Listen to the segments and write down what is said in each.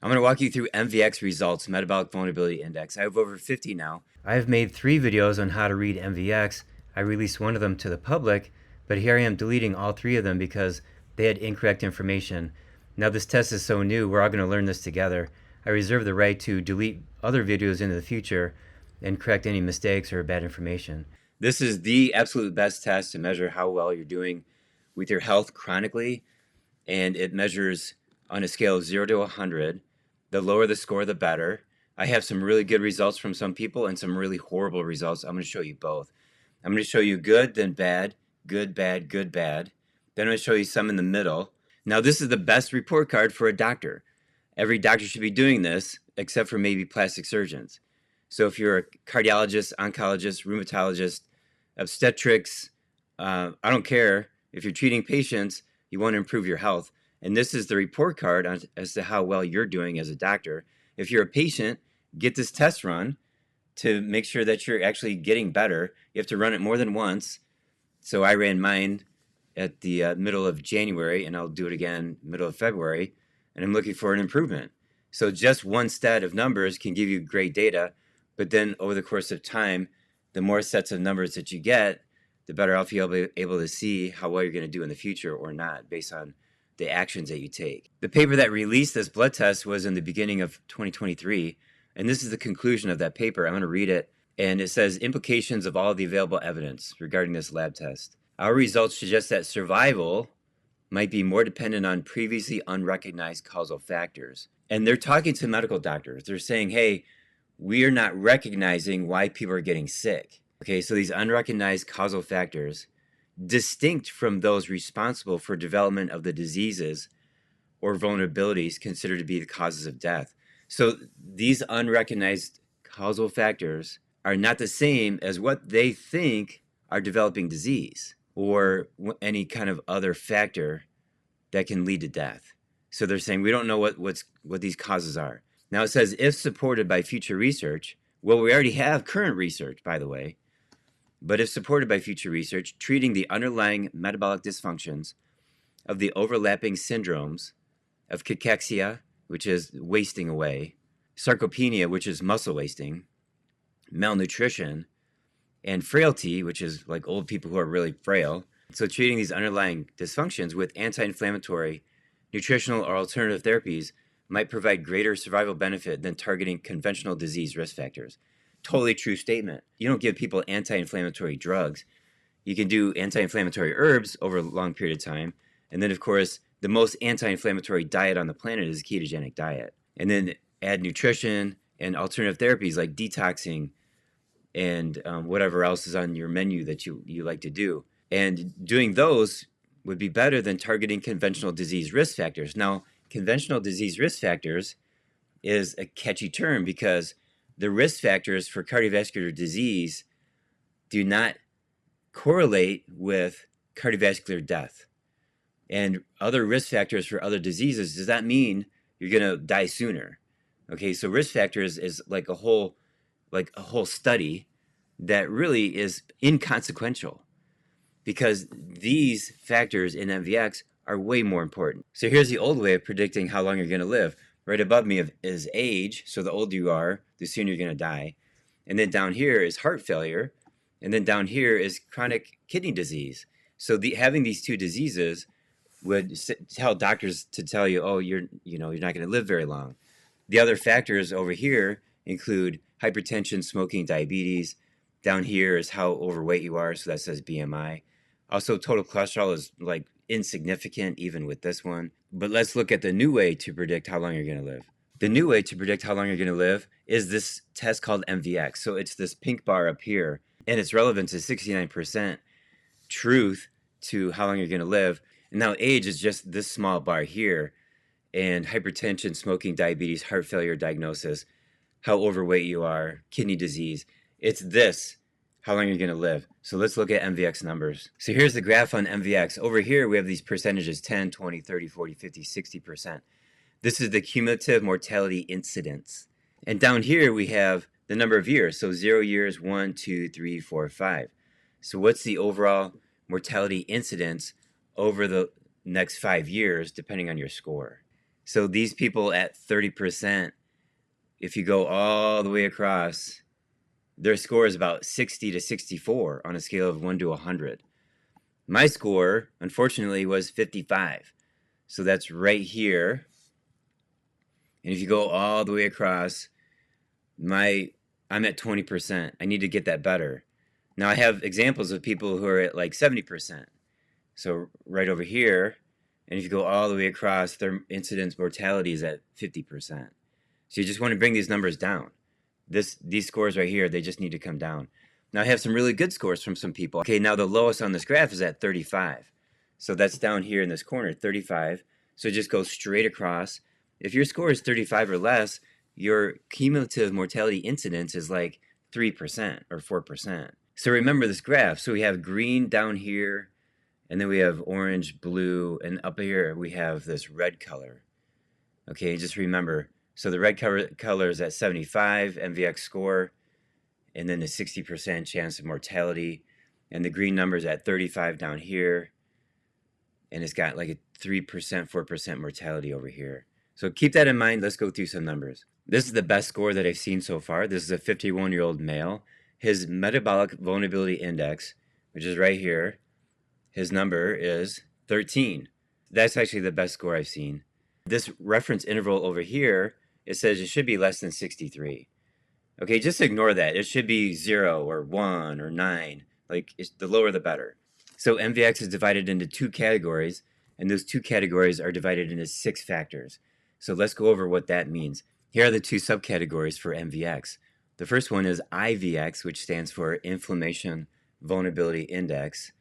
I'm going to walk you through MVX results, Metabolic Vulnerability Index. I have over 50 now. I have made 3 videos on how to read MVX. I released one of them to the public, but here I am deleting all 3 of them because they had incorrect information. Now this test is so new, we're all going to learn this together. I reserve the right to delete other videos into the future and correct any mistakes or bad information. This is the absolute best test to measure how well you're doing with your health chronically, and it measures on a scale of 0 to 100. The lower the score, the better. I have some really good results from some people and some really horrible results. I'm going to show you both. I'm going to show you good, then bad, good, bad, good, bad. Then I'm going to show you some in the middle. Now, this is the best report card for a doctor. Every doctor should be doing this, except for maybe plastic surgeons. So if you're a cardiologist, oncologist, rheumatologist, obstetrics, I don't care. If you're treating patients, you want to improve your health. And this is the report card as to how well you're doing as a doctor. If you're a patient, get this test run to make sure that you're actually getting better. You have to run it more than once. So I ran mine at the middle of January, and I'll do it again middle of February, and I'm looking for an improvement. So just one stat of numbers can give you great data, but then over the course of time, the more sets of numbers that you get, the better off you'll be able to see how well you're going to do in the future or not based on the actions that you take. The paper that released this blood test was in the beginning of 2023, and this is the conclusion of that paper. I'm going to read it, and it says, implications of all the available evidence regarding this lab test. Our results suggest that survival might be more dependent on previously unrecognized causal factors. And they're talking to medical doctors. They're saying, hey, we are not recognizing why people are getting sick. Okay, so these unrecognized causal factors, distinct from those responsible for development of the diseases or vulnerabilities considered to be the causes of death. So these unrecognized causal factors are not the same as what they think are developing disease or any kind of other factor that can lead to death. So they're saying we don't know what these causes are. Now it says if supported by future research, well, we already have current research, by the way, but if supported by future research, treating the underlying metabolic dysfunctions of the overlapping syndromes of cachexia, which is wasting away, sarcopenia, which is muscle wasting, malnutrition, and frailty, which is like old people who are really frail. So treating these underlying dysfunctions with anti-inflammatory, nutritional, or alternative therapies might provide greater survival benefit than targeting conventional disease risk factors. Totally true statement. You don't give people anti-inflammatory drugs. You can do anti-inflammatory herbs over a long period of time. And then, of course, the most anti-inflammatory diet on the planet is a ketogenic diet. And then add nutrition and alternative therapies like detoxing and whatever else is on your menu that you like to do. And doing those would be better than targeting conventional disease risk factors. Now, conventional disease risk factors is a catchy term because the risk factors for cardiovascular disease do not correlate with cardiovascular death. And other risk factors for other diseases does not mean you're going to die sooner. Okay, so risk factors is like a whole study that really is inconsequential because these factors in MVX are way more important. So here's the old way of predicting how long you're going to live. Right above me is age, so the older you are, the sooner you're going to die. And then down here is heart failure, and then down here is chronic kidney disease. So having these two diseases would tell doctors to tell you, oh, you're not going to live very long. The other factors over here include hypertension, smoking, diabetes. Down here is how overweight you are, so that says BMI. Also, total cholesterol is like insignificant even with this one. But let's look at the new way to predict how long you're going to live. The new way to predict how long you're going to live is this test called MVX. So it's this pink bar up here, and its relevance is 69% truth to how long you're going to live. And now age is just this small bar here, and hypertension, smoking, diabetes, heart failure diagnosis, how overweight you are, kidney disease. It's this, how long you're going to live. So let's look at MVX numbers. So here's the graph on MVX. Over here, we have these percentages, 10, 20, 30, 40, 50, 60%. This is the cumulative mortality incidence. And down here, we have the number of years. So 0 years, 1, 2, 3, 4, 5. So what's the overall mortality incidence over the next 5 years, depending on your score? So these people at 30%, if you go all the way across, their score is about 60 to 64 on a scale of 1 to 100. My score, unfortunately, was 55. So that's right here. And if you go all the way across, I'm at 20%. I need to get that better. Now I have examples of people who are at like 70%. So right over here, and if you go all the way across, their incidence mortality is at 50%. So you just want to bring these numbers down. These scores right here, they just need to come down. Now I have some really good scores from some people. Okay, now the lowest on this graph is at 35. So that's down here in this corner, 35. So just go straight across. If your score is 35 or less, your cumulative mortality incidence is like 3% or 4%. So remember this graph. So we have green down here, and then we have orange, blue, and up here we have this red color. Okay, just remember. So the red color is at 75 MVX score, and then the 60% chance of mortality. And the green number is at 35 down here, and it's got like a 3%, 4% mortality over here. So keep that in mind. Let's go through some numbers. This is the best score that I've seen so far. This is a 51-year-old male. His metabolic vulnerability index, which is right here, his number is 13. That's actually the best score I've seen. This reference interval over here, it says it should be less than 63. Okay, just ignore that. It should be 0 or 1 or 9. Like, the lower the better. So MVX is divided into 2 categories, and those 2 categories are divided into 6 factors. So let's go over what that means. Here are the 2 subcategories for MVX. The first one is IVX, which stands for Inflammation Vulnerability Index.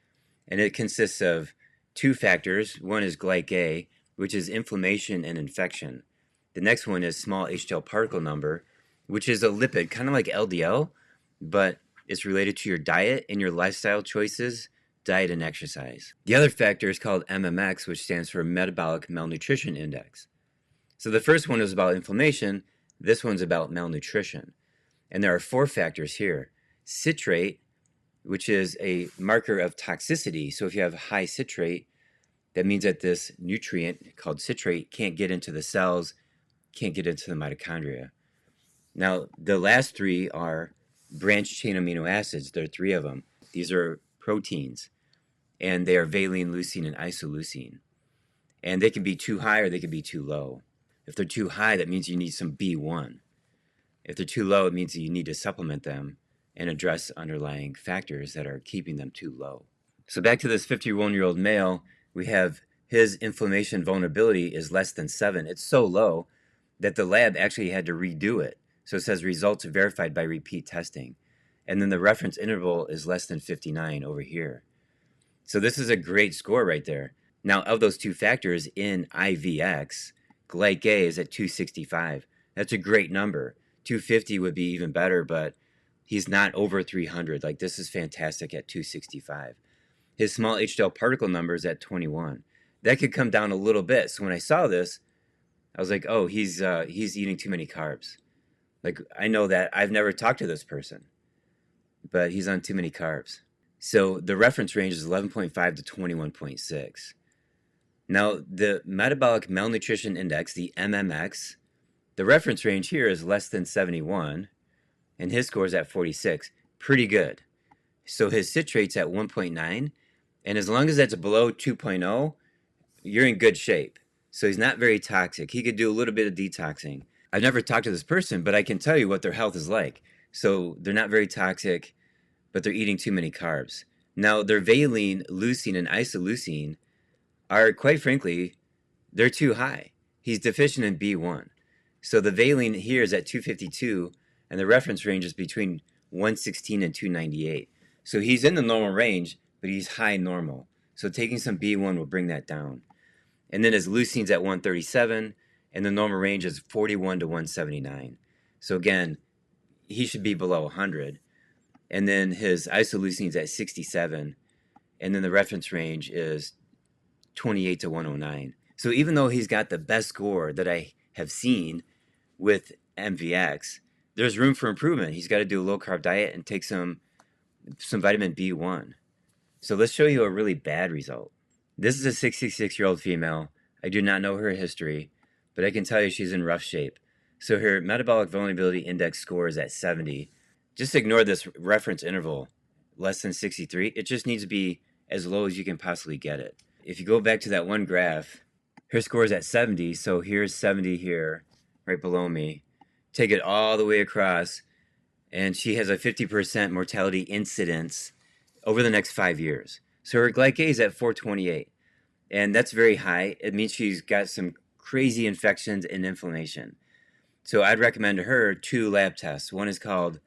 And it consists of 2 factors. One is glyc A, which is inflammation and infection. The next one is small HDL particle number, which is a lipid, kind of like LDL, but it's related to your diet and your lifestyle choices, diet and exercise. The other factor is called MMX, which stands for Metabolic Malnutrition Index. So the first one is about inflammation. This one's about malnutrition. And there are 4 factors here. Citrate, which is a marker of toxicity. So if you have high citrate, that means that this nutrient called citrate can't get into the cells, can't get into the mitochondria. Now, the last 3 are branched chain amino acids. There are 3 of them. These are proteins, and they are valine, leucine, and isoleucine. And they can be too high or they can be too low. If they're too high, that means you need some B1. If they're too low, it means that you need to supplement them and address underlying factors that are keeping them too low. So back to this 51-year-old male, we have his inflammation vulnerability is less than 7. It's so low that the lab actually had to redo it. So it says results verified by repeat testing. And then the reference interval is less than 59 over here. So this is a great score right there. Now, of those 2 factors in IVX, glyc A is at 265. That's a great number. 250 would be even better, but he's not over 300. Like, this is fantastic at 265. His small HDL particle number is at 21. That could come down a little bit. So when I saw this, I was like, oh, he's eating too many carbs. Like, I know that. I've never talked to this person, but he's on too many carbs. So the reference range is 11.5 to 21.6. Now, the metabolic malnutrition index, the MMX, the reference range here is less than 71, and his score is at 46. Pretty good. So his citrate's at 1.9, and as long as that's below 2.0, you're in good shape. So he's not very toxic. He could do a little bit of detoxing. I've never talked to this person, but I can tell you what their health is like. So they're not very toxic, but they're eating too many carbs. Now, their valine, leucine, and isoleucine are, quite frankly, they're too high. He's deficient in B1. So the valine here is at 252, and the reference range is between 116 and 298. So he's in the normal range, but he's high normal. So taking some B1 will bring that down. And then his leucine's at 137, and the normal range is 41 to 179. So again, he should be below 100. And then his isoleucine's at 67, and then the reference range is 28 to 109. So even though he's got the best score that I have seen with MVX, there's room for improvement. He's got to do a low-carb diet and take some vitamin B1. So let's show you a really bad result. This is a 66-year-old female. I do not know her history. but I can tell you she's in rough shape. So her metabolic vulnerability index score is at 70. Just ignore this reference interval, less than 63. It just needs to be as low as you can possibly get it. If you go back to that one graph, her score is at 70, so here's 70 here, right below me. Take it all the way across, and she has a 50% mortality incidence over the next 5 years. So her glycase is at 428, and that's very high. It means she's got some crazy infections and inflammation. So I'd recommend her 2 lab tests. One is called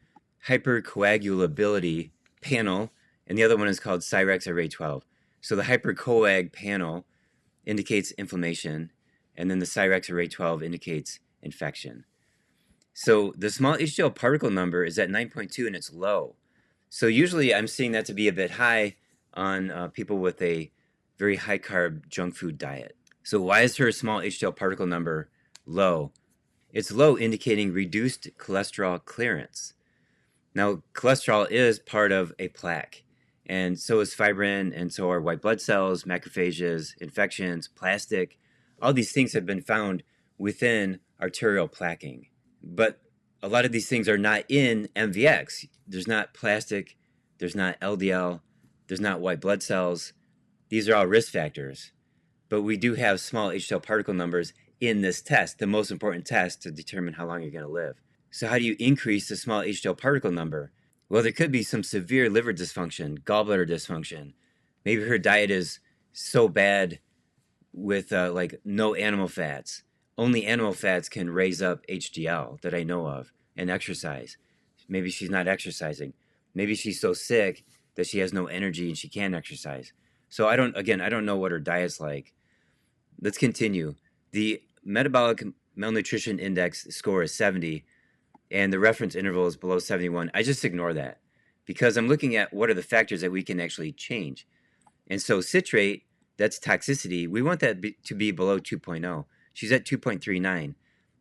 hypercoagulability panel, and the other one is called Cyrex array 12. So the hypercoag panel indicates inflammation, and then the Cyrex array 12 indicates infection. So the small HDL particle number is at 9.2 and it's low. So usually I'm seeing that to be a bit high on people with a very high carb junk food diet. So why is her small HDL particle number low? It's low, indicating reduced cholesterol clearance. Now, cholesterol is part of a plaque, and so is fibrin, and so are white blood cells, macrophages, infections, plastic. All these things have been found within arterial plaquing. But a lot of these things are not in MVX. There's not plastic, there's not LDL, there's not white blood cells. These are all risk factors. But we do have small HDL particle numbers in this test, the most important test to determine how long you're going to live. So how do you increase the small HDL particle number? Well, there could be some severe liver dysfunction, gallbladder dysfunction. Maybe her diet is so bad with like no animal fats. Only animal fats can raise up HDL that I know of, and exercise. Maybe she's not exercising. Maybe she's so sick that she has no energy and she can't exercise. So I don't know what her diet's like. Let's continue. The metabolic malnutrition index score is 70, and the reference interval is below 71. I just ignore that because I'm looking at what are the factors that we can actually change. And so citrate, that's toxicity, we want that to be below 2.0. She's at 2.39,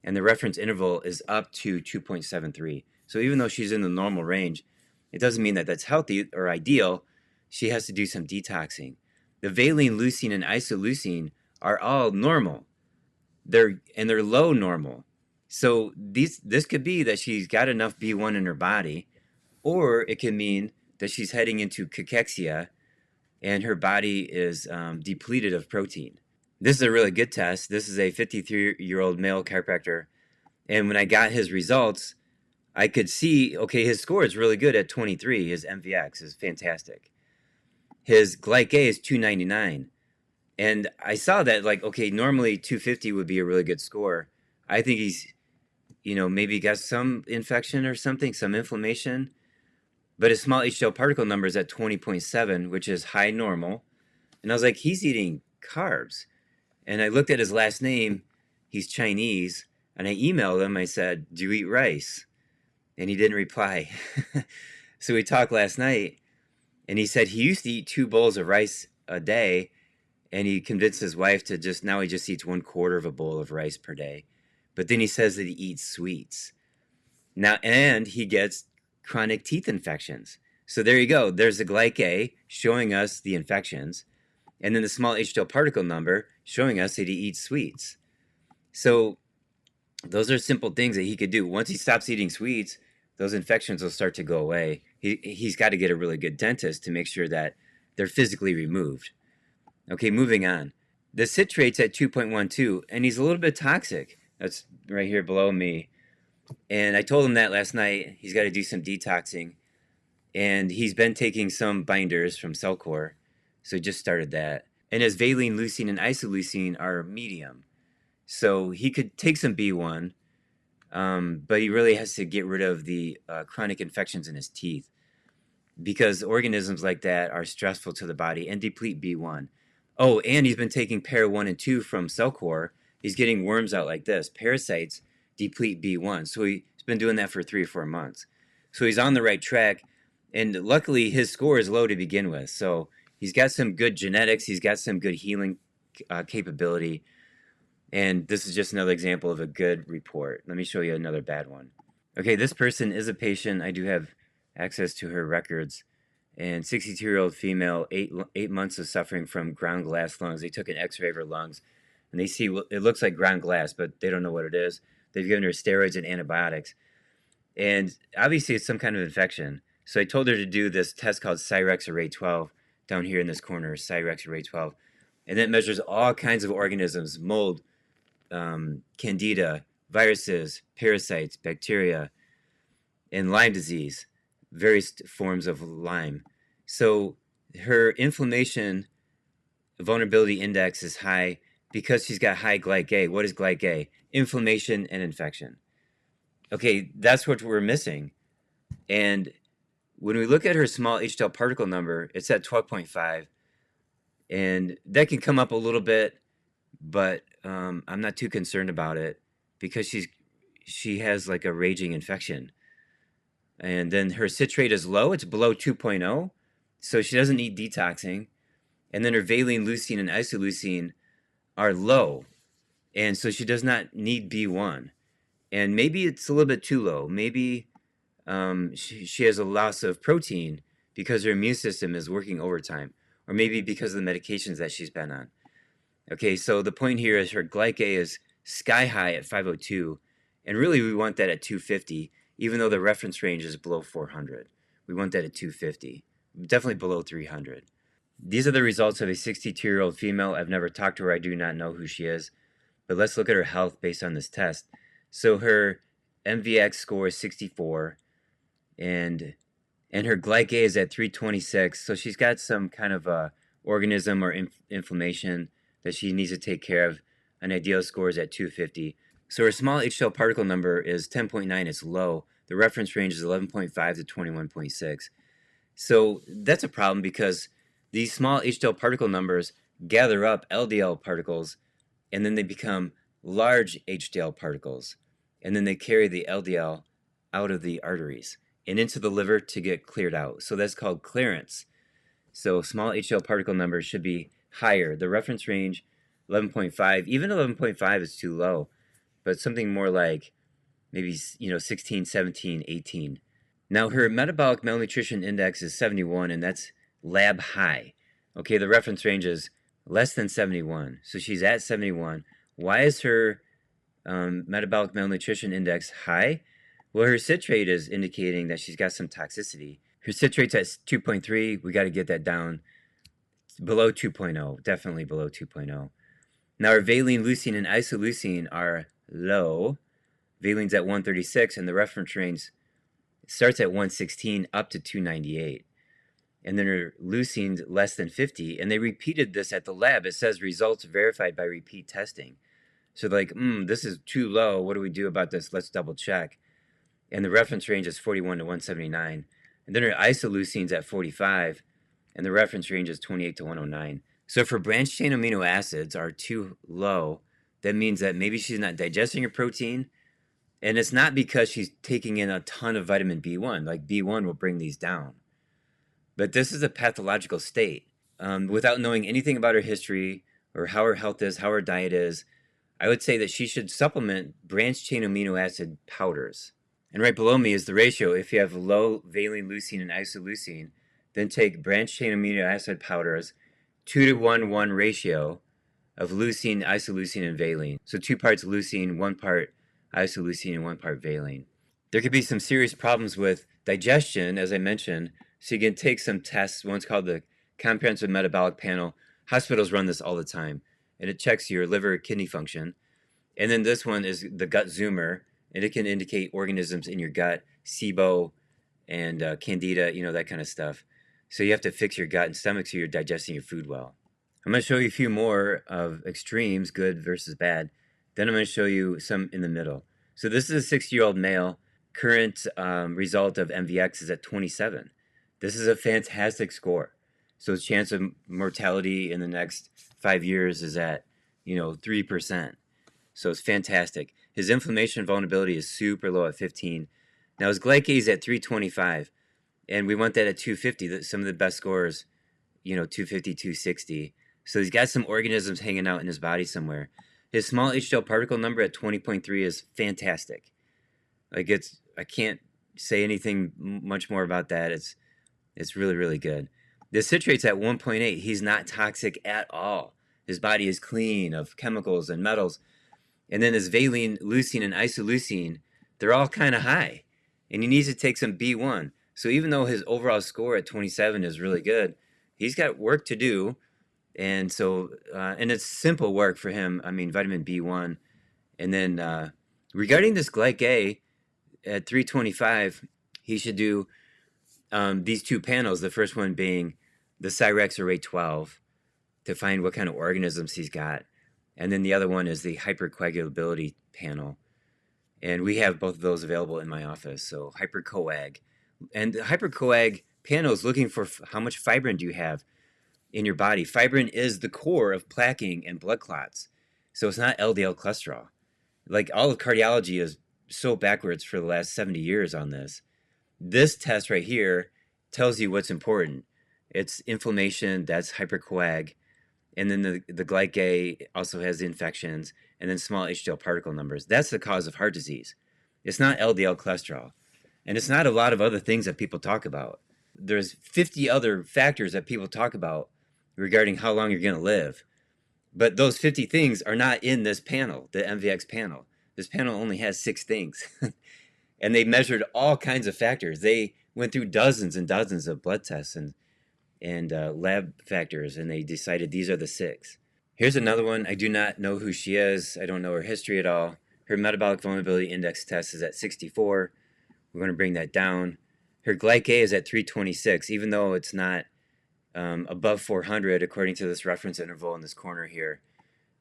and the reference interval is up to 2.73. So even though she's in the normal range, it doesn't mean that that's healthy or ideal. She has to do some detoxing. The valine, leucine, and isoleucine are all normal. They're low normal. So this could be that she's got enough B1 in her body, or it can mean that she's heading into cachexia and her body is depleted of protein. This is a really good test. This is a 53-year-old male chiropractor, and when I got his results, I could see, okay, his score is really good at 23. His MVX is fantastic. His glycase is 299. And I saw that, like, okay, normally 250 would be a really good score. I think he's, maybe got some infection or something, some inflammation. But his small HDL particle number is at 20.7, which is high normal. And I was like, he's eating carbs. And I looked at his last name. He's Chinese. And I emailed him. I said, do you eat rice? And he didn't reply. So we talked last night. And he said he used to eat 2 bowls of rice a day. And he convinced his wife to now he just eats 1/4 of a bowl of rice per day. But then he says that he eats sweets. Now, and he gets chronic teeth infections. So there you go. There's the glycase showing us the infections. And then the small HDL particle number showing us that he eats sweets. So those are simple things that he could do. Once he stops eating sweets, those infections will start to go away. He's got to get a really good dentist to make sure that they're physically removed. Okay, moving on. The citrate's at 2.12, and he's a little bit toxic. That's right here below me. And I told him that last night. He's got to do some detoxing. And he's been taking some binders from socre. So he just started that. And his valine, leucine, and isoleucine are medium. So he could take some B1, but he really has to get rid of the chronic infections in his teeth, because organisms like that are stressful to the body and deplete B1. Oh, and he's been taking para 1 and 2 from socre. He's getting worms out like this. Parasites deplete B1. So he's been doing that for 3 or 4 months. So he's on the right track. And luckily, his score is low to begin with. So he's got some good genetics. He's got some good healing capability. And this is just another example of a good report. Let me show you another bad one. Okay, this person is a patient. I do have access to her records. And 62-year-old female, 8 months of suffering from ground glass lungs. They took an x-ray of her lungs. and they see it looks like ground glass, but they don't know what it is. They've given her steroids and antibiotics, and obviously it's some kind of infection. So I told her to do this test called Cyrex Array 12 down here in this corner, Cyrex Array 12, and it measures all kinds of organisms: mold, candida, viruses, parasites, bacteria, and Lyme disease, various forms of Lyme. So her inflammation vulnerability index is high because she's got high glyc-A. What is glyc-A? Inflammation and infection. Okay, that's what we're missing. And when we look at her small HDL particle number, it's at 12.5. And that can come up a little bit, but I'm not too concerned about it because she has like a raging infection. And then her citrate is low. It's below 2.0. So she doesn't need detoxing. And then her valine, leucine, and isoleucine are low. And so she does not need B1. And maybe it's a little bit too low. Maybe she has a loss of protein because her immune system is working overtime. Or maybe because of the medications that she's been on. Okay, so the point here is her glyc-A is sky high at 502. And really we want that at 250, even though the reference range is below 400. We want that at 250, definitely below 300. These are the results of a 62-year-old female. I've never talked to her. I do not know who she is. But let's look at her health based on this test. So her MVX score is 64, and her glyc-A is at 326. So she's got some kind of organism or inflammation that she needs to take care of. An ideal score is at 250. So her small HDL particle number is 10.9. It's low. The reference range is 11.5 to 21.6. So that's a problem because these small HDL particle numbers gather up LDL particles, and then they become large HDL particles, and then they carry the LDL out of the arteries and into the liver to get cleared out. So that's called clearance. So small HDL particle numbers should be higher. The reference range, 11.5. Even 11.5 is too low, but something more like maybe 16, 17, 18. Now her metabolic malnutrition index is 71, and that's lab high. Okay, the reference range is less than 71, so she's at 71. Why is her metabolic malnutrition index high? Well, her citrate is indicating that she's got some toxicity. Her citrate's at 2.3. We got to get that down below 2.0, definitely below 2.0. Now her valine, leucine, and isoleucine are low. Valine's at 136, and the reference range starts at 116 up to 298. And then her leucine's less than 50, and they repeated this at the lab. It says results verified by repeat testing. So they're like, this is too low. What do we do about this? Let's double check. And the reference range is 41 to 179. And then her isoleucine's at 45, and the reference range is 28 to 109. So if her branched chain amino acids are too low, that means that maybe she's not digesting her protein, and it's not because she's taking in a ton of vitamin B1. Like B1 will bring these down. But this is a pathological state. Without knowing anything about her history or how her health is, how her diet is, I would say that she should supplement branched chain amino acid powders. And right below me is the ratio. If you have low valine, leucine, and isoleucine, then take branched chain amino acid powders, 2 to 1 ratio of leucine, isoleucine, and valine. So 2 parts leucine, 1 part isoleucine, and 1 part valine. There could be some serious problems with digestion, as I mentioned. So you can take some tests. One's called the Comprehensive Metabolic Panel. Hospitals run this all the time, and it checks your liver kidney function. And then this one is the gut zoomer, and it can indicate organisms in your gut, SIBO and candida, that kind of stuff. So you have to fix your gut and stomach so you're digesting your food well. I'm going to show you a few more of extremes, good versus bad. Then I'm going to show you some in the middle. So this is a 60-year-old male. Current result of MVX is at 27. This is a fantastic score. So his chance of mortality in the next 5 years is at, 3%. So it's fantastic. His inflammation vulnerability is super low at 15. Now his glyc-A is at 325, and we want that at 250. Some of the best scores, 250, 260. So he's got some organisms hanging out in his body somewhere. His small HDL particle number at 20.3 is fantastic. I can't say anything much more about that. It's really, really good. The citrate's at 1.8. He's not toxic at all. His body is clean of chemicals and metals. And then his valine, leucine, and isoleucine, they're all kind of high. And he needs to take some B1. So even though his overall score at 27 is really good, he's got work to do. And so, and it's simple work for him. I mean, vitamin B1. And then regarding this glyc at 325, he should do these two panels. The first one being the Cyrex array 12 to find what kind of organisms he's got. And then the other one is the hypercoagulability panel. And we have both of those available in my office. So hypercoag. And the hypercoag panel is looking for how much fibrin do you have in your body. Fibrin is the core of plaquing and blood clots. So it's not LDL cholesterol. Like all of cardiology is so backwards for the last 70 years on this. This test right here tells you what's important. It's inflammation, that's hypercoag. And then the glyc also has the infections, and then small HDL particle numbers. That's the cause of heart disease. It's not LDL cholesterol. And it's not a lot of other things that people talk about. There's 50 other factors that people talk about regarding how long you're going to live. But those 50 things are not in this panel, the MVX panel. This panel only has 6 things. And they measured all kinds of factors. They went through dozens and dozens of blood tests and lab factors, and they decided these are the 6. Here's another one. I do not know who she is. I don't know her history at all. Her metabolic vulnerability index test is at 64. We're going to bring that down. Her glyc is at 326, even though it's not above 400 according to this reference interval in this corner here.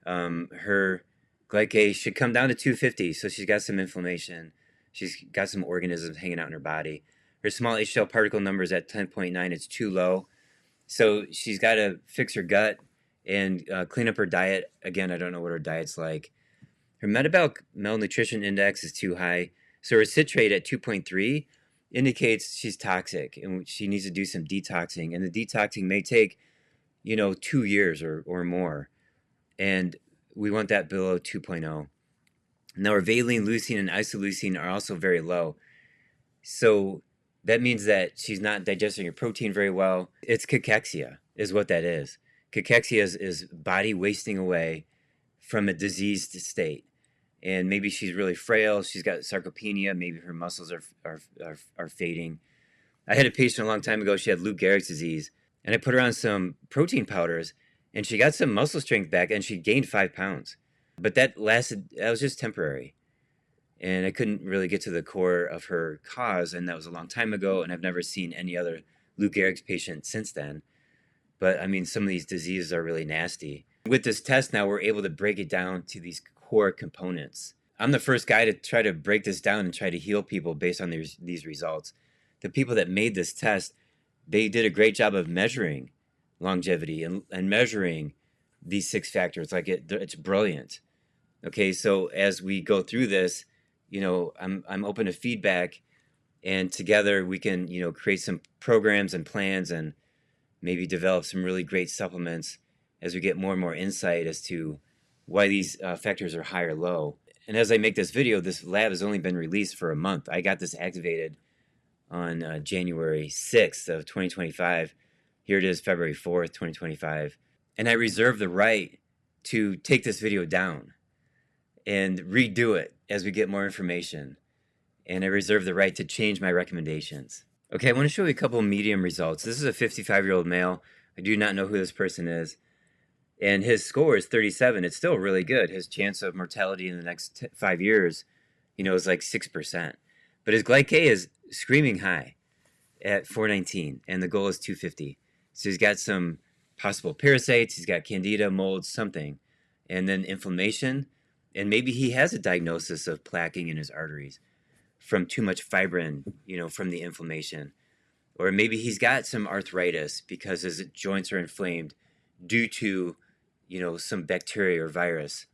Her glyc should come down to 250, so she's got some inflammation. She's got some organisms hanging out in her body. Her small HDL particle number is at 10.9. It's too low. So she's got to fix her gut and clean up her diet. Again, I don't know what her diet's like. Her metabolic malnutrition index is too high. So her citrate at 2.3 indicates she's toxic and she needs to do some detoxing. And the detoxing may take, 2 years or more. And we want that below 2.0. Now her valine, leucine, and isoleucine are also very low. So that means that she's not digesting her protein very well. It's cachexia is what that is. Cachexia is body wasting away from a diseased state. And maybe she's really frail. She's got sarcopenia. Maybe her muscles are fading. I had a patient a long time ago. She had Lou Gehrig's disease. And I put her on some protein powders. And she got some muscle strength back. And she gained 5 pounds. But that was just temporary. And I couldn't really get to the core of her cause, and that was a long time ago, and I've never seen any other Lou Gehrig's patient since then. But, I mean, some of these diseases are really nasty. With this test now, we're able to break it down to these core components. I'm the first guy to try to break this down and try to heal people based on these results. The people that made this test, they did a great job of measuring longevity and measuring these 6 factors. Like it's brilliant. Okay, so as we go through this, I'm open to feedback, and together we can, create some programs and plans and maybe develop some really great supplements as we get more and more insight as to why these factors are high or low. And as I make this video, this lab has only been released for a month. I got this activated on January 6th of 2025. Here it is, February 4th, 2025. And I reserve the right to take this video down and redo it as we get more information. And I reserve the right to change my recommendations. Okay, I want to show you a couple medium results. This is a 55-year-old male. I do not know who this person is. And his score is 37. It's still really good. His chance of mortality in the next 5 years, is like 6%. But his glyc is screaming high at 419, and the goal is 250. So he's got some possible parasites. He's got candida, mold, something. And then inflammation. And maybe he has a diagnosis of plaquing in his arteries from too much fibrin, from the inflammation. Or maybe he's got some arthritis because his joints are inflamed due to, some bacteria or virus.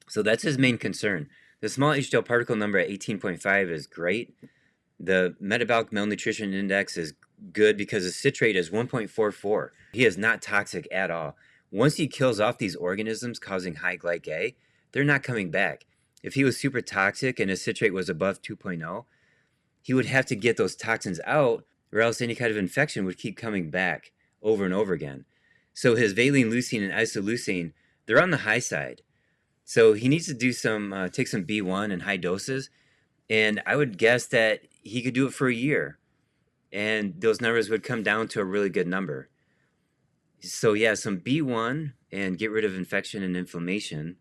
So that's his main concern. The small HDL particle number at 18.5 is great. The metabolic malnutrition index is good because his citrate is 1.44. He is not toxic at all. Once he kills off these organisms causing high glyc, they're not coming back. If he was super toxic and his citrate was above 2.0, he would have to get those toxins out, or else any kind of infection would keep coming back over and over again. So his valine, leucine, and isoleucine, they're on the high side. So he needs to do some, take some B1 in high doses. And I would guess that he could do it for a year. And those numbers would come down to a really good number. So yeah, some B1 and get rid of infection and inflammation.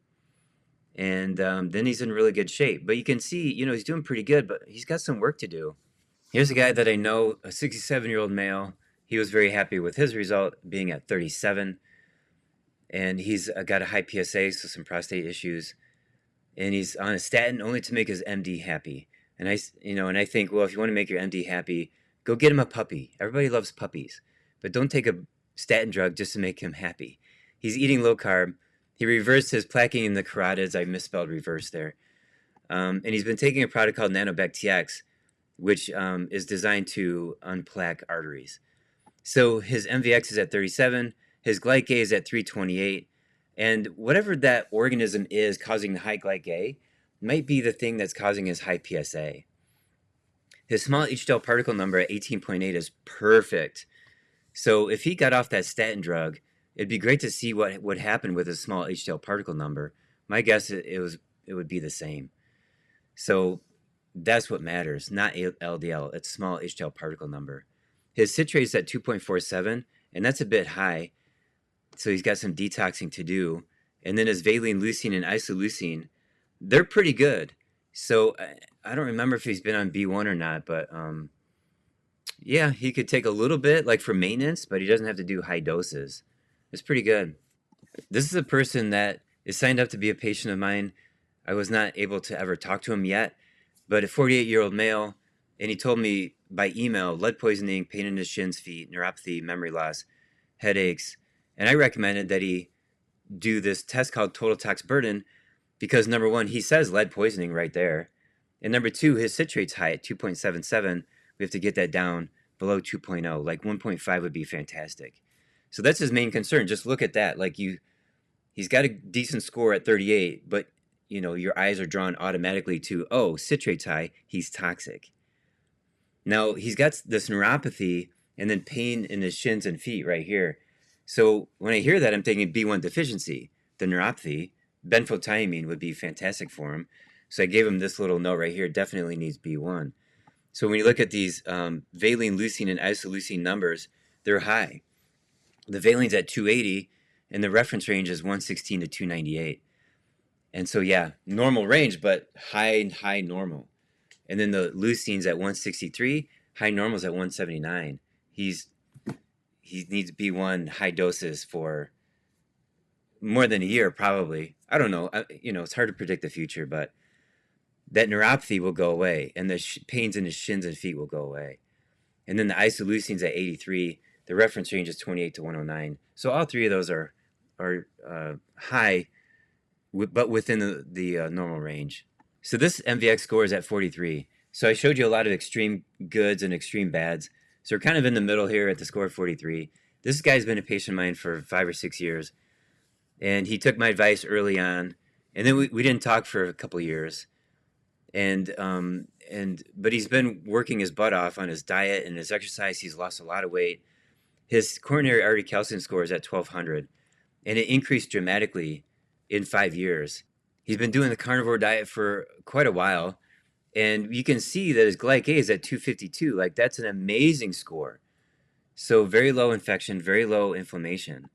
And then he's in really good shape. But you can see, he's doing pretty good, but he's got some work to do. Here's a guy that I know, a 67-year-old male. He was very happy with his result being at 37. And he's got a high PSA, so some prostate issues. And he's on a statin only to make his MD happy. And I think, well, if you want to make your MD happy, go get him a puppy. Everybody loves puppies. But don't take a statin drug just to make him happy. He's eating low carb. He reversed his plaquing in the carotids. I misspelled reverse there. And he's been taking a product called MVX, which is designed to unplaque arteries. So his MVX is at 37. His glyc A is at 328. And whatever that organism is causing the high glyc A might be the thing that's causing his high PSA. His small HDL particle number at 18.8 is perfect. So if he got off that statin drug, it'd be great to see what would happen with his small HDL particle number. My guess it would be the same. So that's what matters, not LDL. It's small HDL particle number. His citrate is at 2.47, and that's a bit high. So he's got some detoxing to do. And then his valine, leucine, and isoleucine, they're pretty good. So I don't remember if he's been on B1 or not, but yeah, he could take a little bit, like for maintenance, but he doesn't have to do high doses. It's pretty good. This is a person that is signed up to be a patient of mine. I was not able to ever talk to him yet, but a 48-year-old male, and he told me by email, lead poisoning, pain in his shins, feet, neuropathy, memory loss, headaches, and I recommended that he do this test called total tox burden because number one, he says lead poisoning right there. And number two, his citrate's high at 2.77. We have to get that down below 2.0. Like 1.5 would be fantastic. So that's his main concern. Just look at that. Like he's got a decent score at 38, but your eyes are drawn automatically to, oh, citrate's high, he's toxic. Now he's got this neuropathy and then pain in his shins and feet right here. So when I hear that, I'm thinking B1 deficiency, the neuropathy. Benfotiamine would be fantastic for him. So I gave him this little note right here, definitely needs B1. So when you look at these valine, leucine, and isoleucine numbers, they're high. The valine's at 280, and the reference range is 116 to 298. And so, yeah, normal range, but high normal. And then the leucine's at 163, high normal's at 179. He needs B1 high doses for more than a year, probably. I don't know. It's hard to predict the future, but that neuropathy will go away, and the pains in his shins and feet will go away. And then the isoleucine's at 83. The reference range is 28 to 109. So all three of those are high, but within the normal range. So this MVX score is at 43. So I showed you a lot of extreme goods and extreme bads. So we're kind of in the middle here at the score of 43. This guy's been a patient of mine for 5 or 6 years. And he took my advice early on. And then we didn't talk for a couple years. But he's been working his butt off on his diet and his exercise. He's lost a lot of weight. His coronary artery calcium score is at 1200. And it increased dramatically in 5 years. He's been doing the carnivore diet for quite a while. And you can see that his glyc A is at 252. Like, that's an amazing score. So very low infection, very low inflammation.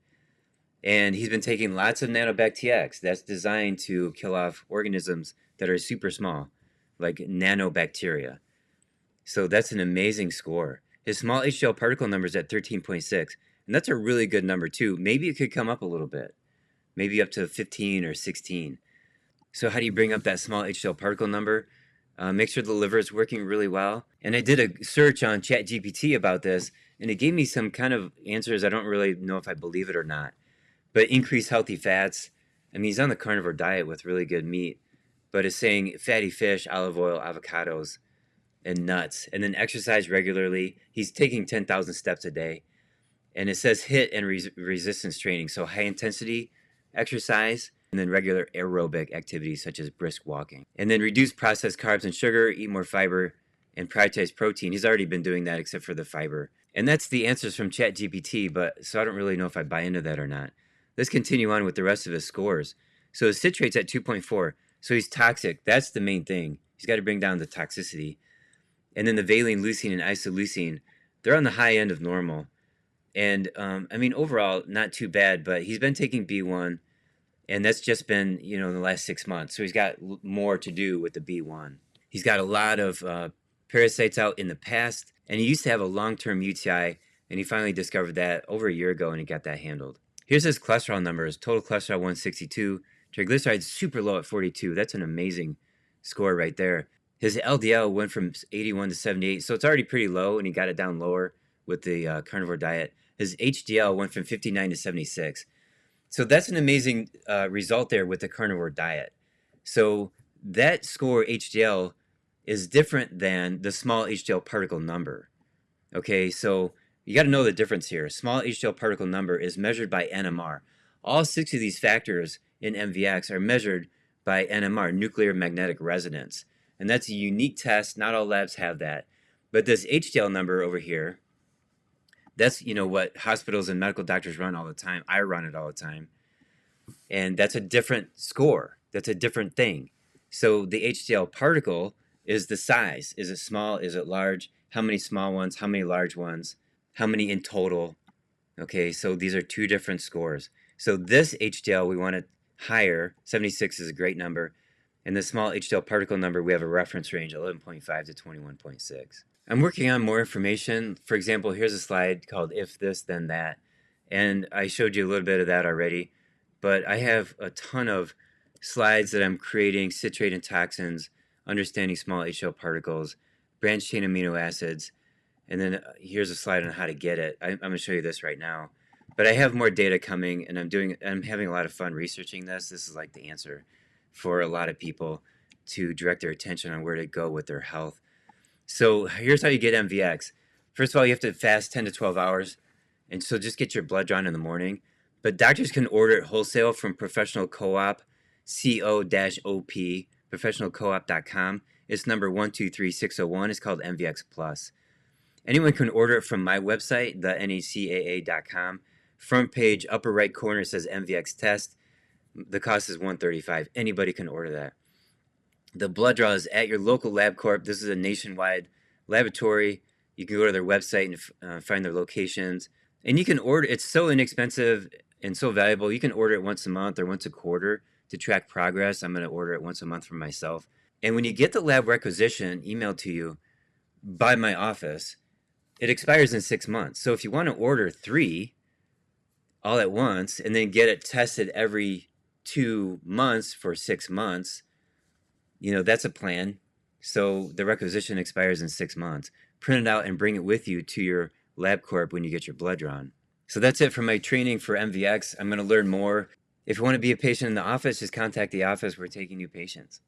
And he's been taking lots of nanobactx. That's designed to kill off organisms that are super small, like nanobacteria. So that's an amazing score. His small HDL particle number is at 13.6. And that's a really good number too. Maybe it could come up a little bit. Maybe up to 15 or 16. So how do you bring up that small HDL particle number? Make sure the liver is working really well. And I did a search on ChatGPT about this, and it gave me some kind of answers. I don't really know if I believe it or not. But increase healthy fats. I mean, he's on the carnivore diet with really good meat, but it's saying fatty fish, olive oil, avocados, and nuts. And then exercise regularly. He's taking 10,000 steps a day. And it says HIIT and resistance training. So high intensity exercise, and then regular aerobic activities such as brisk walking. And then reduce processed carbs and sugar, eat more fiber, and prioritize protein. He's already been doing that except for the fiber. And that's the answers from ChatGPT, but so I don't really know if I buy into that or not. Let's continue on with the rest of his scores. So his citrate's at 2.4. So he's toxic. That's the main thing. He's got to bring down the toxicity. And then the valine, leucine, and isoleucine, they're on the high end of normal. And I mean, overall, not too bad, but he's been taking B1, and that's just been, in the last 6 months. So he's got more to do with the B1. He's got a lot of parasites out in the past, and he used to have a long-term UTI, and he finally discovered that over a year ago, and he got that handled. Here's his cholesterol numbers. Total cholesterol 162, triglycerides super low at 42. That's an amazing score right there. His LDL went from 81 to 78, so it's already pretty low, and he got it down lower with the carnivore diet. His HDL went from 59 to 76. So that's an amazing result there with the carnivore diet. So that score HDL is different than the small HDL particle number. Okay, so you got to know the difference here. Small HDL particle number is measured by NMR. All 6 of these factors in MVX are measured by NMR, nuclear magnetic resonance. And that's a unique test. Not all labs have that. But this HDL number over here, that's what hospitals and medical doctors run all the time. I run it all the time. And that's a different score. That's a different thing. So the HDL particle is the size. Is it small? Is it large? How many small ones? How many large ones? How many in total? Okay, so these are 2 different scores. So this HDL we want it higher. 76 is a great number. And the small HDL particle number, we have a reference range, 11.5 to 21.6. I'm working on more information. For example, here's a slide called If This, Then That. And I showed you a little bit of that already. But I have a ton of slides that I'm creating, citrate and toxins, understanding small HDL particles, branched chain amino acids, and then here's a slide on how to get it. I'm going to show you this right now. But I have more data coming, and I'm having a lot of fun researching this. This is like the answer for a lot of people to direct their attention on where to go with their health. So here's how you get MVX. First of all, you have to fast 10 to 12 hours, and so just get your blood drawn in the morning. But doctors can order it wholesale from Professional Co-op, CO-OP, professionalcoop.com. It's number 123601. It's called MVX Plus. Anyone can order it from my website, thenacaa.com. Front page, upper right corner says MVX test. The cost is $135. Anybody can order that. The blood draw is at your local LabCorp. This is a nationwide laboratory. You can go to their website and find their locations. And you can order, it's so inexpensive and so valuable. You can order it once a month or once a quarter to track progress. I'm going to order it once a month for myself. And when you get the lab requisition emailed to you by my office, it expires in 6 months. So if you want to order 3 all at once and then get it tested every 2 months for 6 months, that's a plan. So the requisition expires in 6 months. Print it out and bring it with you to your LabCorp when you get your blood drawn. So that's it for my training for MVX. I'm going to learn more. If you want to be a patient in the office, just contact the office. We're taking new patients.